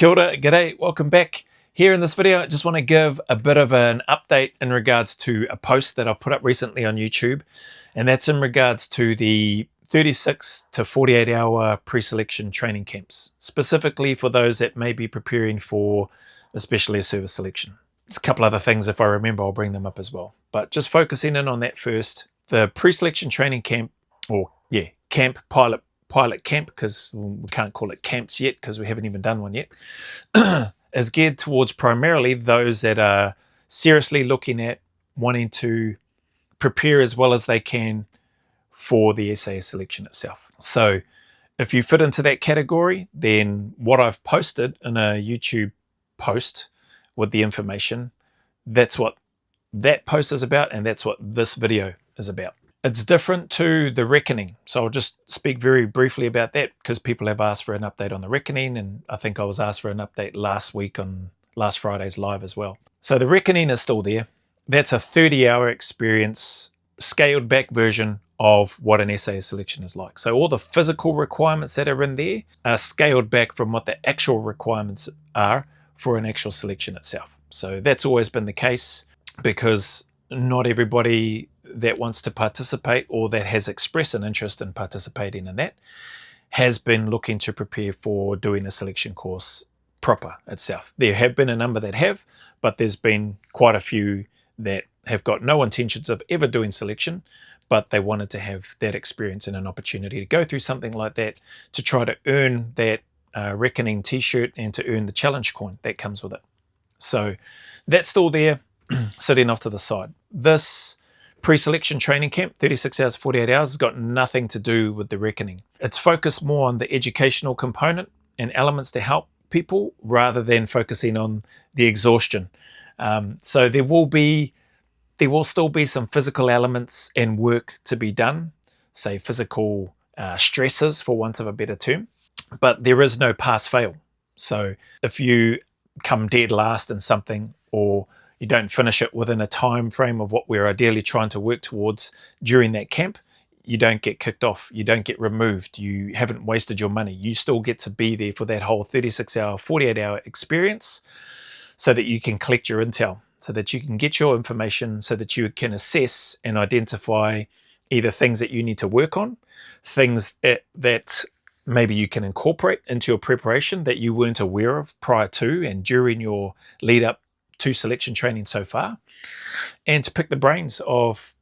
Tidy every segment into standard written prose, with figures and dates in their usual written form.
Kia ora, g'day, welcome back. Here in this video, I just want to give a bit of an update in regards to a post that I've put up recently on YouTube, and that's in regards to the 36 to 48 hour pre-selection training camps, specifically for those that may be preparing for the specialist service selection. There's a couple other things, if I remember, I'll bring them up as well. But just focusing in on that first, the pre-selection training camp, camp pilot camp, because we can't call it camps yet because we haven't even done one yet, is geared towards primarily those that are seriously looking at wanting to prepare as well as they can for the SAS selection itself. So if you fit into that category, then what I've posted in a YouTube post with the information, that's what that post is about, and that's what this video is about. It's different to the reckoning. So I'll just speak very briefly about that because people have asked for an update on the reckoning, and I think I was asked for an update last week on last Friday's live as well. So the reckoning is still there. That's a 30-hour experience, scaled back version of what an SAS selection is like. So all the physical requirements that are in there are scaled back from what the actual requirements are for an actual selection itself. So that's always been the case because not everybody that wants to participate or that has expressed an interest in participating in that has been looking to prepare for doing a selection course proper itself. There have been a number that have, but there's been quite a few that have got no intentions of ever doing selection, but they wanted to have that experience and an opportunity to go through something like that to try to earn that reckoning t-shirt and to earn the challenge coin that comes with it. So that's still there, sitting off to the side. This pre-selection training camp, 36 hours, 48 hours, has got nothing to do with the reckoning. It's focused more on the educational component and elements to help people rather than focusing on the exhaustion. So there will still be some physical elements and work to be done, say physical stresses for want of a better term, but there is no pass-fail. So if you come dead last in something or you don't finish it within a time frame of what we're ideally trying to work towards during that camp, you don't get kicked off, you don't get removed, you haven't wasted your money. You still get to be there for that whole 36-hour, 48-hour experience so that you can collect your intel, so that you can get your information, so that you can assess and identify either things that you need to work on, things that maybe you can incorporate into your preparation that you weren't aware of prior to and during your lead up to selection training so far, and to pick the brains of,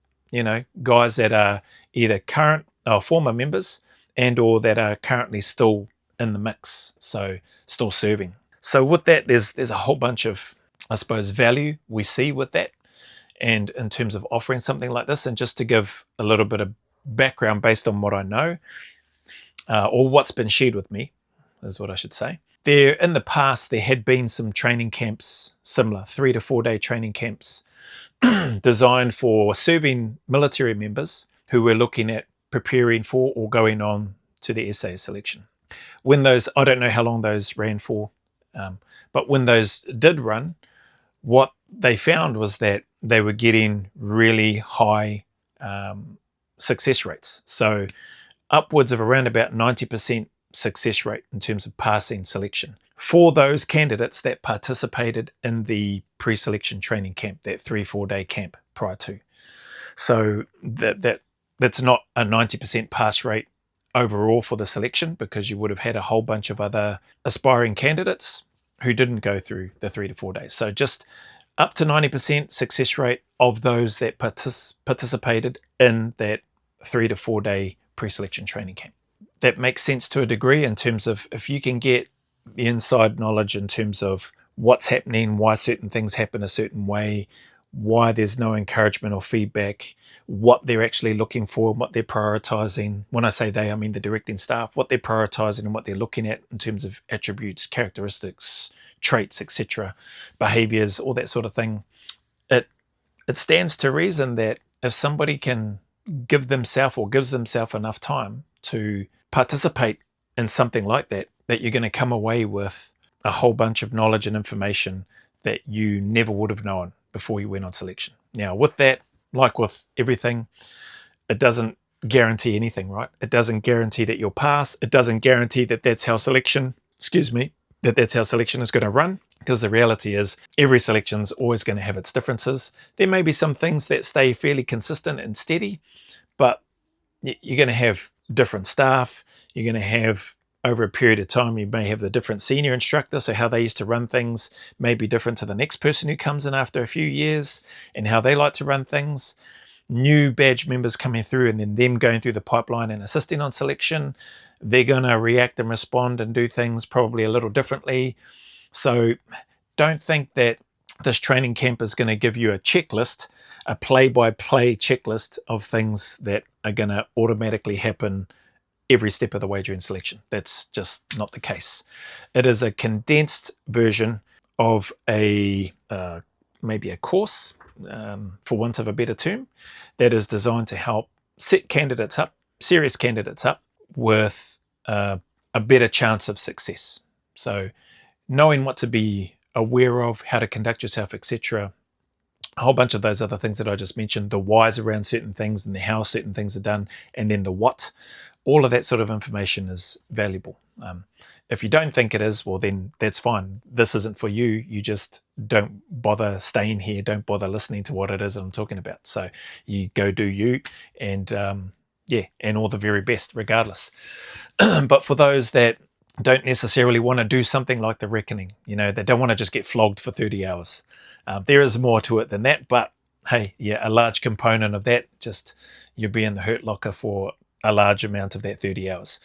guys that are either current or former members and or that are currently still in the mix, so still serving. So with that, there's a whole bunch of, I suppose, value we see with that, and in terms of offering something like this. And just to give a little bit of background based on what I know, or what's been shared with me, is what I should say. In the past, there had been some training camps, similar 3 to 4 day training camps designed for serving military members who were looking at preparing for or going on to the SAS selection. When those, I don't know how long those ran for, but when those did run, what they found was that they were getting really high success rates. So upwards of around about 90% success rate in terms of passing selection for those candidates that participated in the pre-selection training camp, that 3-4 day camp prior to. So that's not a 90% pass rate overall for the selection, because you would have had a whole bunch of other aspiring candidates who didn't go through the 3 to 4 days. So just up to 90% success rate of those that participated in that 3 to 4 day pre-selection training camp. That makes sense to a degree in terms of if you can get the inside knowledge in terms of what's happening, why certain things happen a certain way, why there's no encouragement or feedback, what they're actually looking for, what they're prioritizing. When I say they, I mean the directing staff, what they're prioritizing and what they're looking at in terms of attributes, characteristics, traits, etc., behaviors, all that sort of thing. It stands to reason that if somebody can gives themselves enough time to participate in something like that, that you're going to come away with a whole bunch of knowledge and information that you never would have known before you went on selection. Now, with that, like with everything, it doesn't guarantee anything, right? It doesn't guarantee that you'll pass. It doesn't guarantee that that's how selection, that that's how selection is going to run, because the reality is every selection is always going to have its differences. There may be some things that stay fairly consistent and steady, but you're going to have different staff. You're going to have, over a period of time, you may have the different senior instructor, so how they used to run things may be different to the next person who comes in after a few years and how they like to run things. New badge members coming through and then them going through the pipeline and assisting on selection, they're going to react and respond and do things probably a little differently. So don't think that this training camp is going to give you a checklist, a play-by-play checklist of things that are going to automatically happen every step of the way during selection. That's just not the case. It is a condensed version of a maybe a course, for want of a better term, that is designed to help set candidates up, serious candidates up, with a better chance of success. So knowing what to be aware of, how to conduct yourself, etc. A whole bunch of those other things that I just mentioned, the whys around certain things and the how certain things are done, and then the what. All of that sort of information is valuable. If you don't think it is, well, then that's fine. This isn't for you. You just don't bother staying here. Don't bother listening to what it is that I'm talking about. So you go do you, and yeah, and all the very best regardless. But for those that don't necessarily want to do something like the reckoning, you know, they don't want to just get flogged for 30 hours. There is more to it than that, but hey, yeah, a large component of that, just you'll be in the hurt locker for a large amount of that 30 hours.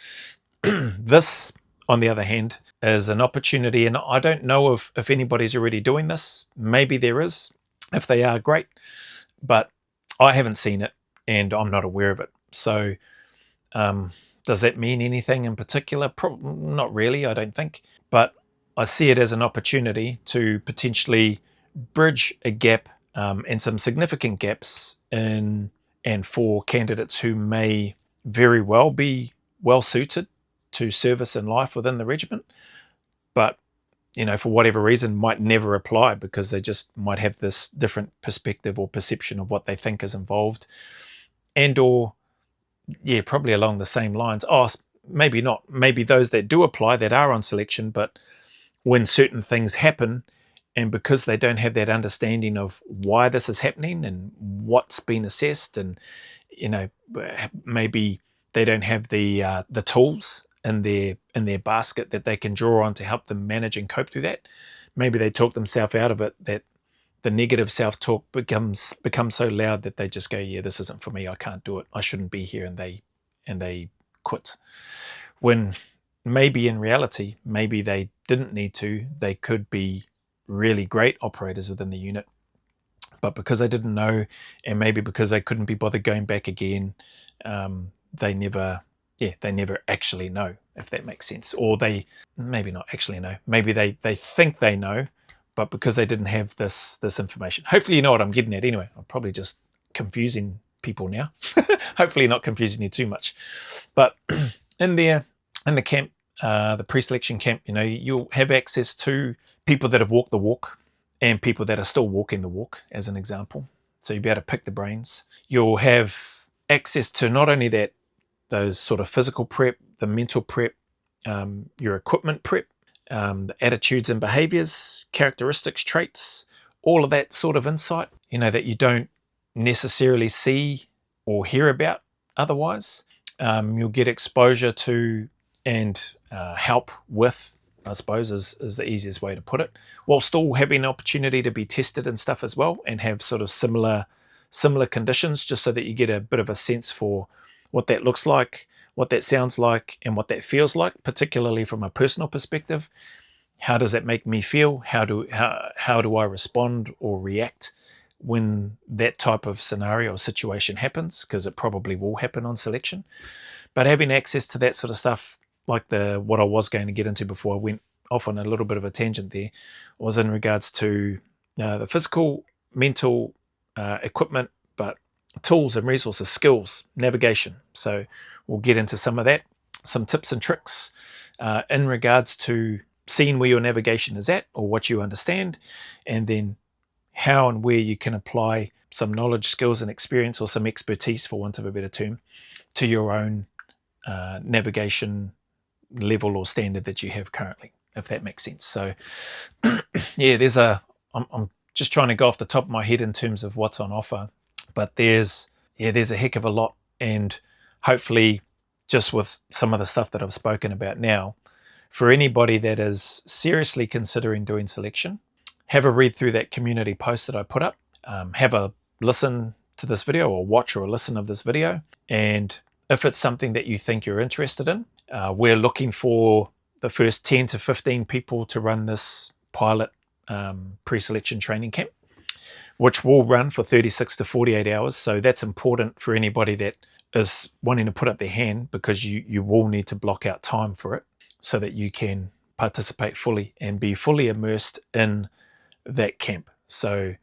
This, on the other hand, is an opportunity, and I don't know if anybody's already doing this. Maybe there is. If they are, great. But I haven't seen it, and I'm not aware of it. So does that mean anything in particular? Not really, I don't think. But I see it as an opportunity to potentially bridge a gap, and some significant gaps in and for candidates who may very well be well suited to service in life within the regiment, but you know, for whatever reason might never apply because they just might have this different perspective or perception of what they think is involved, and or yeah, probably along the same lines. Oh, maybe not. Maybe those that do apply, that are on selection, but when certain things happen, and because they don't have that understanding of why this is happening and what's been assessed, and you know, maybe they don't have the tools in their basket that they can draw on to help them manage and cope through that. Maybe they talk themselves out of it, that the negative self-talk becomes so loud that they just go, yeah, this isn't for me, I can't do it, I shouldn't be here, and they quit. When maybe in reality, maybe they didn't need to. They could be really great operators within the unit, but because they didn't know, and maybe because they couldn't be bothered going back again, they never actually know, if that makes sense. Or they maybe not actually know. Maybe they think they know, but because they didn't have this information. Hopefully you know what I'm getting at anyway. I'm probably just confusing people now. Hopefully not confusing you too much. But in the camp, the pre-selection camp, you know, you'll have access to people that have walked the walk and people that are still walking the walk, as an example. So you'll be able to pick the brains. You'll have access to not only that, those sort of physical prep, the mental prep, your equipment prep, the attitudes and behaviors, characteristics, traits, all of that sort of insight, you know, that you don't necessarily see or hear about otherwise. You'll get exposure to and help with, I suppose is the easiest way to put it, while still having an opportunity to be tested and stuff as well, and have sort of similar conditions, just so that you get a bit of a sense for what that looks like, what that sounds like, and what that feels like, particularly from a personal perspective. How does that make me feel? How do I respond or react when that type of scenario or situation happens? Because it probably will happen on selection. But having access to that sort of stuff, like what I was going to get into before I went off on a little bit of a tangent there, was in regards to the physical, mental, equipment, but tools and resources, skills, navigation. So we'll get into some of that, some tips and tricks in regards to seeing where your navigation is at, or what you understand, and then how and where you can apply some knowledge, skills, and experience, or some expertise, for want of a better term, to your own navigation level or standard that you have currently. if that makes sense. So yeah, I'm just trying to go off the top of my head in terms of what's on offer, but there's a heck of a lot. And hopefully, just with some of the stuff that I've spoken about now, for anybody that is seriously considering doing selection, have a read through that community post that I put up, have a listen to this video, or watch or listen of this video, and if it's something that you think you're interested in, we're looking for the first 10 to 15 people to run this pilot pre-selection training camp, which will run for 36 to 48 hours. So that's important for anybody that is wanting to put up their hand, because you will need to block out time for it so that you can participate fully and be fully immersed in that camp. So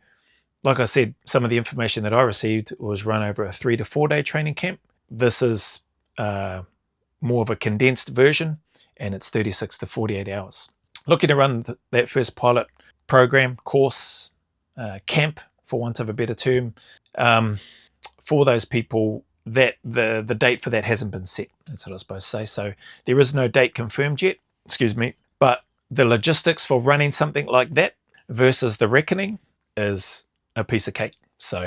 like I said, some of the information that I received was run over a 3 to 4 day training camp. This is more of a condensed version, and it's 36 to 48 hours. Looking to run that first pilot program, course, camp, for want of a better term, for those people that the date for that hasn't been set. That's what I was supposed to say. So there is no date confirmed yet, excuse me, but the logistics for running something like that versus the reckoning is a piece of cake. So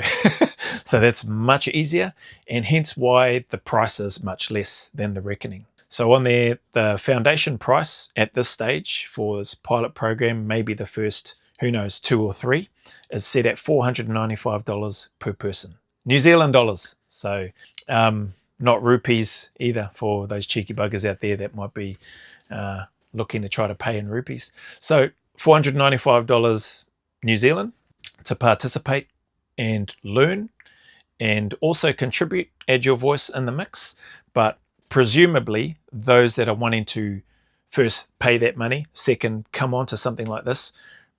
so that's much easier, and hence why the price is much less than the reckoning. So on there, the foundation price at this stage for this pilot program, maybe the first, who knows, 2 or 3, is set at $495 per person. New Zealand dollars. So not rupees either, for those cheeky buggers out there that might be looking to try to pay in rupees. So $495 New Zealand to participate and learn, and also contribute, add your voice in the mix. But presumably those that are wanting to first pay that money, second come on to something like this,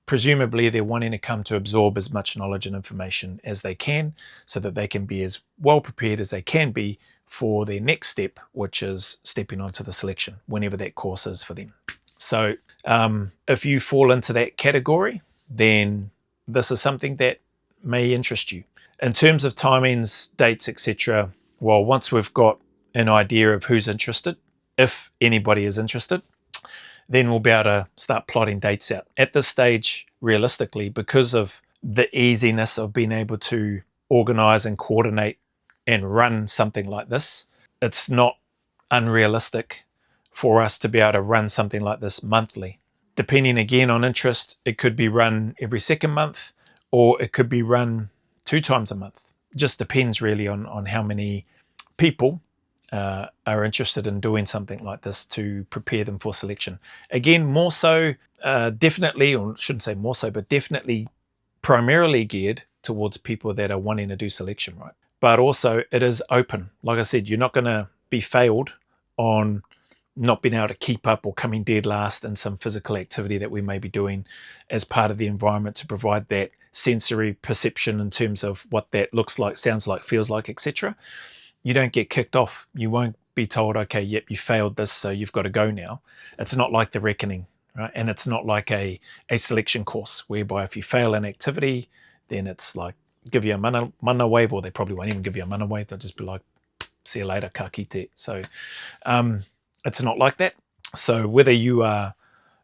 presumably they're wanting to come to absorb as much knowledge and information as they can, so that they can be as well prepared as they can be for their next step, which is stepping onto the selection, whenever that course is for them. So if you fall into that category, then this is something that may interest you. In terms of timings, dates, etc., well, once we've got an idea of who's interested, if anybody is interested, then we'll be able to start plotting dates out. At this stage, realistically, because of the easiness of being able to organize and coordinate and run something like this, it's not unrealistic for us to be able to run something like this monthly. Depending again on interest, it could be run every second month, or it could be run 2 times a month. Just depends really on how many people are interested in doing something like this to prepare them for selection. Again, more so, definitely, or shouldn't say more so, but definitely primarily geared towards people that are wanting to do selection, right? But also it is open. Like I said, you're not going to be failed on not being able to keep up or coming dead last in some physical activity that we may be doing as part of the environment to provide that sensory perception in terms of what that looks like, sounds like, feels like, etc. You don't get kicked off. You won't be told, okay, yep, you failed this, so you've got to go now. It's not like the reckoning, right? And it's not like a selection course whereby if you fail an activity, then it's like give you a mana wave, or they probably won't even give you a mana wave. They'll just be like, see you later, ka kite. So it's not like that. So whether you are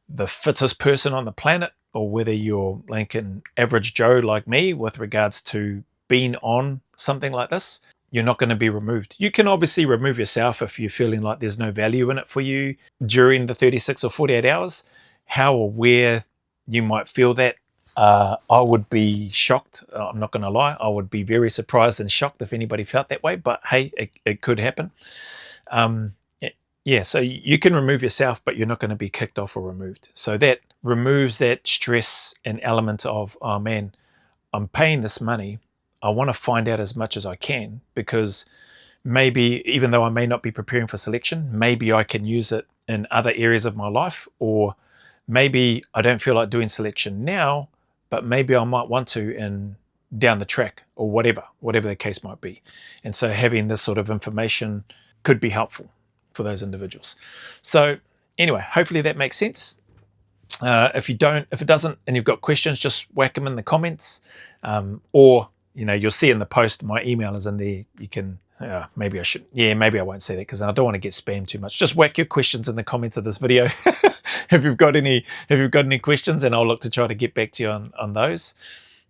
the fittest person on the planet, or whether you're like an average Joe like me with regards to being on something like this, you're not going to be removed. You can obviously remove yourself if you're feeling like there's no value in it for you during the 36 or 48 hours. How or where you might feel that, I would be shocked. I'm not going to lie. I would be very surprised and shocked if anybody felt that way, but hey, it could happen. Yeah, so you can remove yourself, but you're not going to be kicked off or removed. So that removes that stress and element of, oh man, I'm paying this money. I want to find out as much as I can, because maybe even though I may not be preparing for selection, maybe I can use it in other areas of my life, or maybe I don't feel like doing selection now, but maybe I might want to in down the track, or whatever the case might be. And so having this sort of information could be helpful for those individuals. So anyway, hopefully that makes sense. If it doesn't, and you've got questions, just whack them in the comments, or you'll see in the post, my email is in there. You can maybe I should. Yeah, maybe I won't say that because I don't want to get spammed too much. Just whack your questions in the comments of this video if you've got any questions, and I'll look to try to get back to you on those.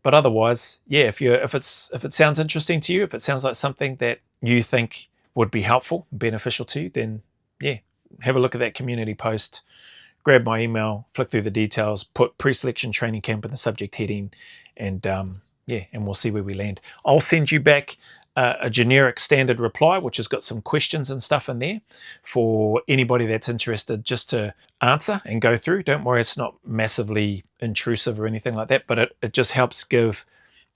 But otherwise, yeah, if it sounds interesting to you, if it sounds like something that you think would be helpful, beneficial to you, then yeah, have a look at that community post. Grab my email, flick through the details, put pre-selection training camp in the subject heading, and yeah, and we'll see where we land. I'll send you back a generic standard reply, which has got some questions and stuff in there for anybody that's interested just to answer and go through. Don't worry, it's not massively intrusive or anything like that, but it just helps give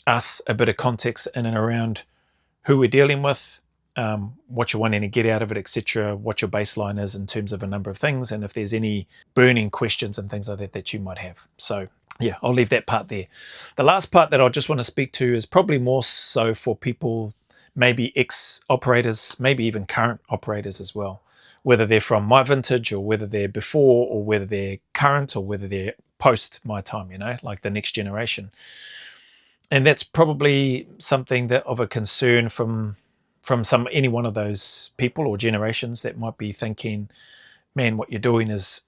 us a bit of context in and around who we're dealing with, what you're wanting to get out of it, etc., what your baseline is in terms of a number of things, and if there's any burning questions and things like that that you might have. So yeah, I'll leave that part there. The last part that I just want to speak to is probably more so for people, maybe ex-operators, maybe even current operators as well, whether they're from my vintage or whether they're before or whether they're current or whether they're post my time, like the next generation. And that's probably something that of a concern from any one of those people or generations that might be thinking, man, what you're doing is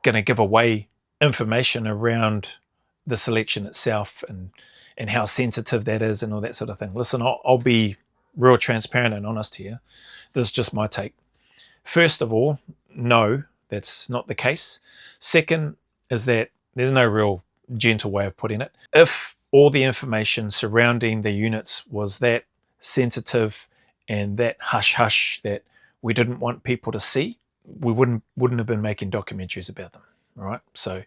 going to give away information around the selection itself and how sensitive that is and all that sort of thing. Listen, I'll be real transparent and honest here. This is just my take. First of all, no, that's not the case. Second is that there's no real gentle way of putting it. If all the information surrounding the units was that sensitive and that hush-hush that we didn't want people to see, we wouldn't have been making documentaries about them, right? So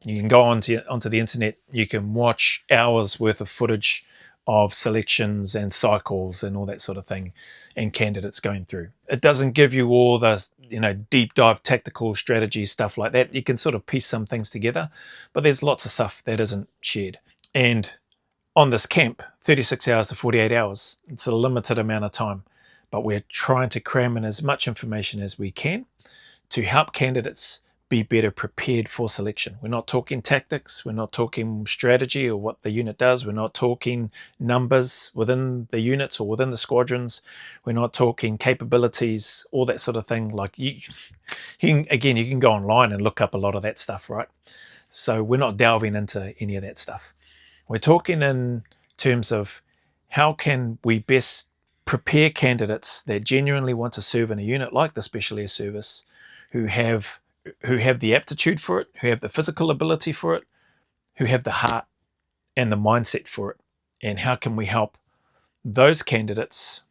you can go onto the internet, you can watch hours worth of footage of selections and cycles and all that sort of thing and candidates going through. It doesn't give you all the deep dive tactical strategy stuff like that. You can sort of piece some things together, but there's lots of stuff that isn't shared. And on this camp, 36 hours to 48 hours, it's a limited amount of time, but we're trying to cram in as much information as we can to help candidates be better prepared for selection. We're not talking tactics, we're not talking strategy or what the unit does, we're not talking numbers within the units or within the squadrons, we're not talking capabilities, all that sort of thing. Like you can go online and look up a lot of that stuff, right? So we're not delving into any of that stuff. We're talking in terms of how can we best prepare candidates that genuinely want to serve in a unit like the Special Air Service, who have the aptitude for it, who have the physical ability for it, who have the heart and the mindset for it. And how can we help those candidates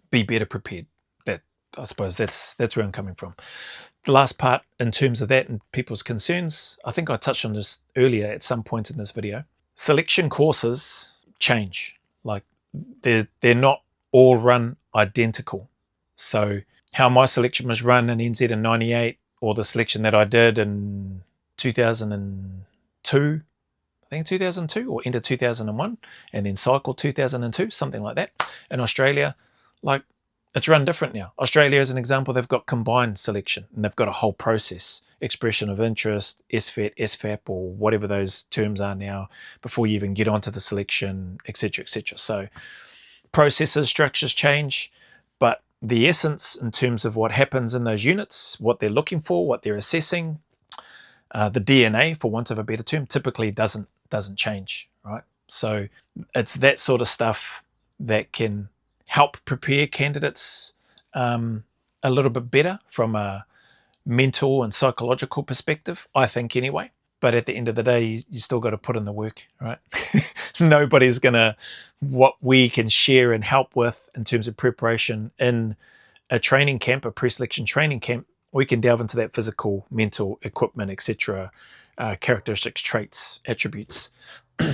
be better prepared? That, I suppose that's where I'm coming from. The last part in terms of that and people's concerns, I think I touched on this earlier at some point in this video. Selection courses change. Like they're not all run identical. So how my selection was run in NZ in 98, or the selection that I did in 2002, I think 2002 or end of 2001, and then cycle 2002, something like that. In Australia, like it's run different now. Australia, as an example, they've got combined selection and they've got a whole process, expression of interest, SFET, SFAP, or whatever those terms are now, before you even get onto the selection, etc., etc. So processes, structures change, but the essence in terms of what happens in those units, what they're looking for, what they're assessing, the DNA, for want of a better term, typically doesn't change, right? So it's that sort of stuff that can help prepare candidates a little bit better from a mental and psychological perspective, I think anyway. But at the end of the day, you still got to put in the work, right? Nobody's gonna, what we can share and help with in terms of preparation in a training camp, a pre-selection training camp, we can delve into that physical, mental, equipment, etc., characteristics, traits, attributes.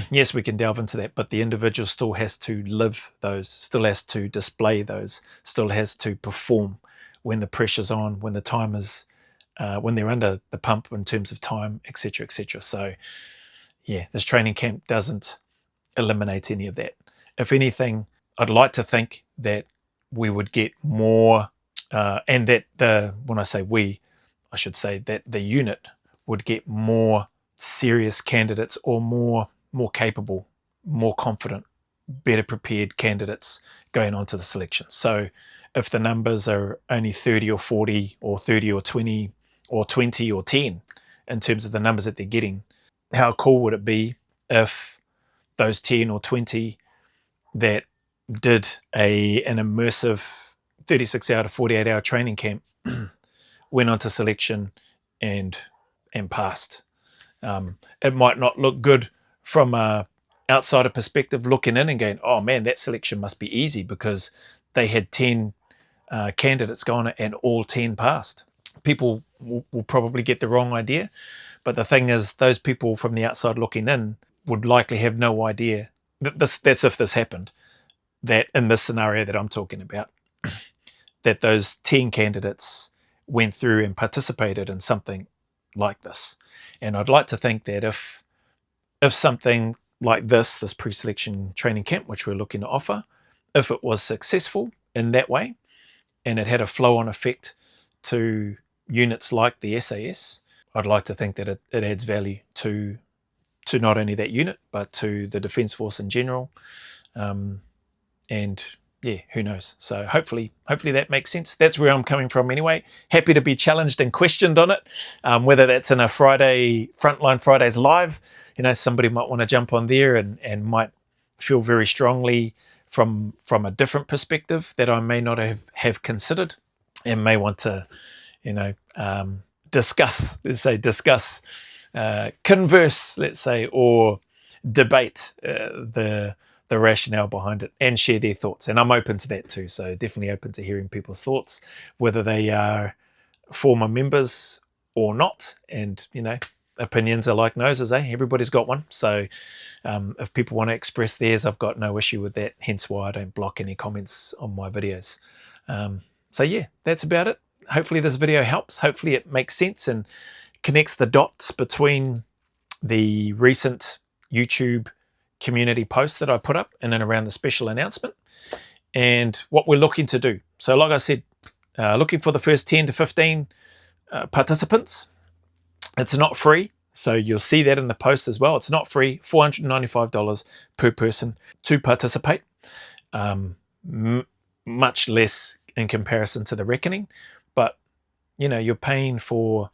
Yes, we can delve into that, but the individual still has to live those, still has to display those, still has to perform when the pressure's on, when the time is, when they're under the pump in terms of time, etc., etc. So yeah, this training camp doesn't eliminate any of that. If anything, I'd like to think that we would get more, and that when I say we, I should say that the unit would get more serious candidates, or more capable, more confident, better prepared candidates going on to the selection. So if the numbers are only 30 or 40 or 30 or 20 or 20 or 10 in terms of the numbers that they're getting, how cool would it be if those 10 or 20 that did an immersive 36-hour to 48-hour training camp went on to selection and passed. It might not look good from a outsider perspective looking in and going, oh man, that selection must be easy because they had 10 candidates going and all 10 passed. People will probably get the wrong idea. But the thing is, those people from the outside looking in would likely have no idea. That's if this happened, that in this scenario that I'm talking about, that those 10 candidates went through and participated in something like this. And I'd like to think that if something like this pre-selection training camp, which we're looking to offer, if it was successful in that way, and it had a flow-on effect to units like the SAS, I'd like to think that it adds value to not only that unit, but to the Defence Force in general. And yeah, who knows? So hopefully that makes sense. That's where I'm coming from anyway. Happy to be challenged and questioned on it, whether that's in a Frontline Fridays live. Somebody might want to jump on there and might feel very strongly from a different perspective that I may not have considered, and may want to, discuss, converse, let's say, or debate the rationale behind it and share their thoughts. And I'm open to that too. So definitely open to hearing people's thoughts, whether they are former members or not. And, opinions are like noses, eh? Everybody's got one. So if people want to express theirs, I've got no issue with that. Hence why I don't block any comments on my videos. So yeah, that's about it. Hopefully this video helps. Hopefully it makes sense and connects the dots between the recent YouTube community posts that I put up in and around the special announcement and what we're looking to do. So like I said, looking for the first 10 to 15 participants. It's not free, so you'll see that in the post as well. It's not free, $495 per person to participate. Much less in comparison to the reckoning, but you're paying for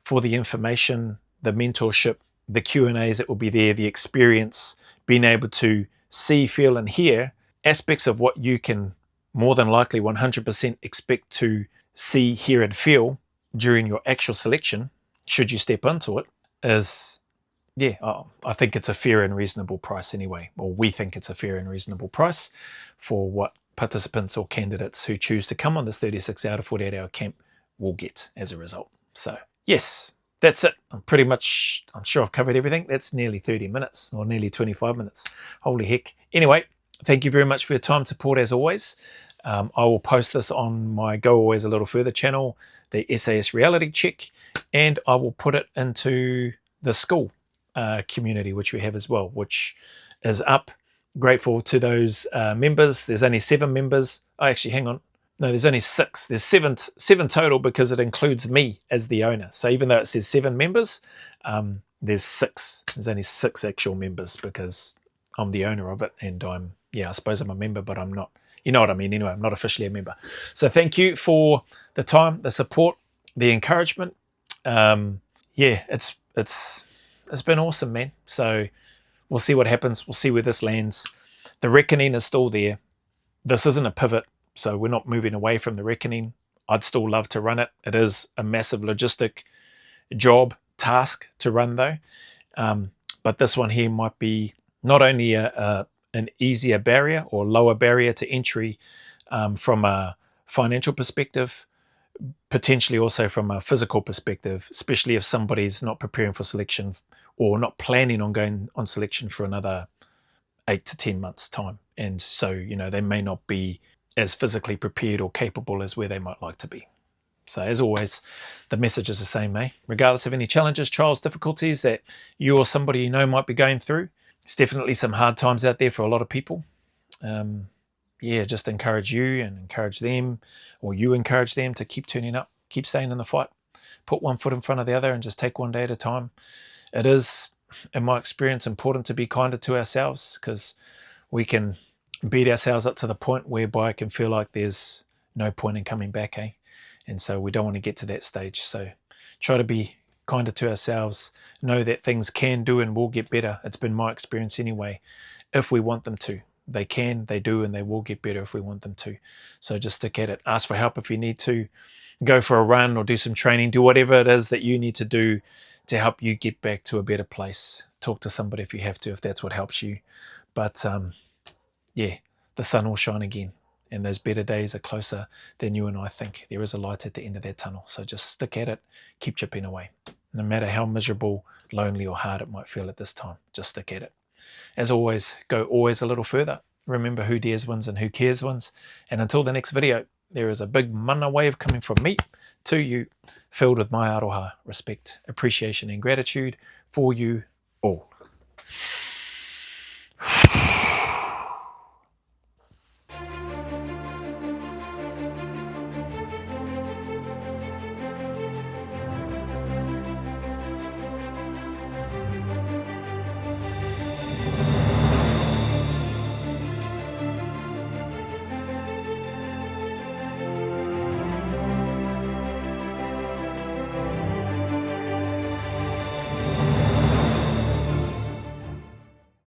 the information, the mentorship, the Q&As that will be there, the experience, being able to see, feel, and hear aspects of what you can more than likely 100% expect to see, hear, and feel during your actual selection, should you step into it, is, I think it's a fair and reasonable price anyway. Or we think it's a fair and reasonable price for what participants or candidates who choose to come on this 36-hour to 48-hour camp will get as a result. So, yes. That's it. I'm sure I've covered everything. That's nearly 30 minutes or nearly 25 minutes. Holy heck. Anyway, thank you very much for your time and support as always. I will post this on my Go Always a Little Further channel, the SAS Reality Check, and I will put it into the school community, which we have as well, which is up. Grateful to those members. There's only 7 members. Oh, actually, hang on. No, there's only 6. There's seven total because it includes me as the owner. So even though it says 7 members, there's 6. There's only 6 actual members because I'm the owner of it, and I suppose I'm a member, but I'm not. You know what I mean? Anyway, I'm not officially a member. So thank you for the time, the support, the encouragement. It's been awesome, man. So we'll see what happens. We'll see where this lands. The reckoning is still there. This isn't a pivot. So we're not moving away from the reckoning. I'd still love to run it. It is a massive logistic task to run though. But this one here might be not only an easier barrier or lower barrier to entry from a financial perspective, potentially also from a physical perspective, especially if somebody's not preparing for selection or not planning on going on selection for another 8 to 10 months time. And so, they may not be as physically prepared or capable as where they might like to be. So as always, the message is the same, regardless of any challenges, trials, difficulties that you or somebody you know might be going through. It's definitely some hard times out there for a lot of people. Just encourage you and encourage them, or you encourage them to keep turning up, keep staying in the fight, put one foot in front of the other and just take one day at a time. It is, in my experience, important to be kinder to ourselves because we can beat ourselves up to the point whereby it can feel like there's no point in coming back, eh? And so we don't want to get to that stage. So try to be kinder to ourselves, know that things can do and will get better. It's been my experience anyway, if we want them to. They can, they do, and they will get better if we want them to. So just stick at it. Ask for help if you need to. Go for a run or do some training. Do whatever it is that you need to do to help you get back to a better place. Talk to somebody if you have to, if that's what helps you. But yeah, the sun will shine again. And those better days are closer than you and I think. There is a light at the end of that tunnel. So just stick at it. Keep chipping away. No matter how miserable, lonely, or hard it might feel at this time, just stick at it. As always, go always a little further. Remember, who dares wins and who cares wins. And until the next video, there is a big mana wave coming from me to you, filled with my aroha, respect, appreciation, and gratitude for you all.